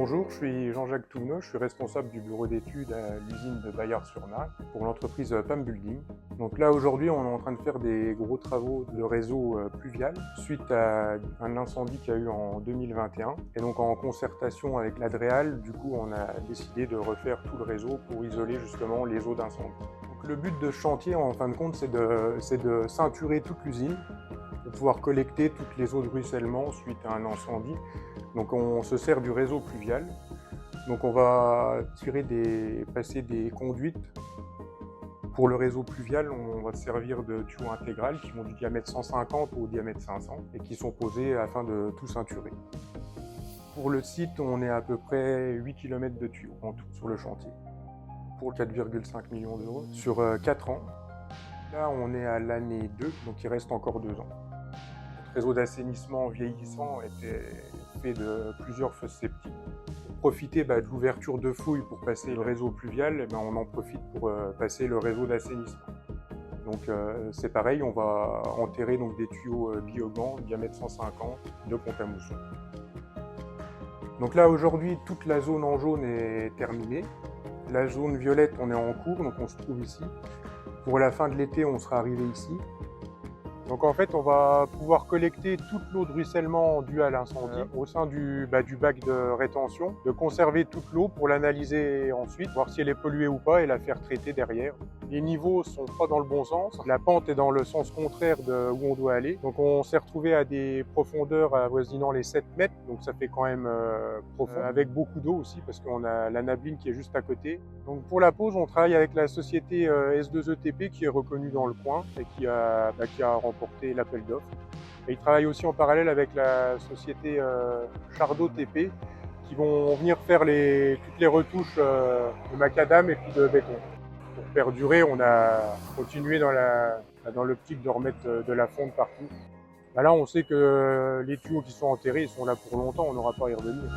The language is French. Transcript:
Bonjour, je suis Jean-Jacques Touvenot, je suis responsable du bureau d'études à l'usine de Bayard-sur-Narre pour l'entreprise PAM Building. Donc là aujourd'hui on est en train de faire des gros travaux de réseau pluvial suite à un incendie qu'il y a eu en 2021. Et donc en concertation avec l'Adréal, du coup on a décidé de refaire tout le réseau pour isoler justement les eaux d'incendie. Donc le but de ce chantier en fin de compte c'est de ceinturer toute l'usine pour pouvoir collecter toutes les eaux de ruissellement suite à un incendie. Donc on se sert du réseau pluvial. Donc on va passer des conduites. Pour le réseau pluvial, on va se servir de tuyaux intégrales qui vont du diamètre 150 au diamètre 500 et qui sont posés afin de tout ceinturer. Pour le site, on est à peu près 8 km de tuyaux en tout sur le chantier pour 4,5 millions d'euros sur 4 ans. Là, on est à l'année 2, donc il reste encore 2 ans. Le réseau d'assainissement vieillissant était fait de plusieurs fosses septiques. Pour profiter de l'ouverture de fouilles pour passer le réseau pluvial, on en profite pour passer le réseau d'assainissement. Donc c'est pareil, on va enterrer donc, des tuyaux Biogan, diamètre 150, de Pont-à-Mousson. Donc là aujourd'hui, toute la zone en jaune est terminée. La zone violette, on est en cours, donc on se trouve ici. Pour la fin de l'été, on sera arrivé ici. Donc en fait, on va pouvoir collecter toute l'eau de ruissellement due à l'incendie au sein du bac de rétention, de conserver toute l'eau pour l'analyser ensuite, voir si elle est polluée ou pas et la faire traiter derrière. Les niveaux sont pas dans le bon sens, la pente est dans le sens contraire de où on doit aller. Donc on s'est retrouvé à des profondeurs avoisinant les 7 mètres, donc ça fait quand même profond, avec beaucoup d'eau aussi parce qu'on a la Nabline qui est juste à côté. Donc pour la pose, on travaille avec la société S2ETP qui est reconnue dans le coin et qui a remporté l'appel d'offres. Et ils travaillent aussi en parallèle avec la société Chardot TP qui vont venir faire toutes les retouches de macadam et puis de béton. Pour perdurer, on a continué dans l'optique de remettre de la fonte partout. Là, on sait que les tuyaux qui sont enterrés, ils sont là pour longtemps, on n'aura pas à y revenir.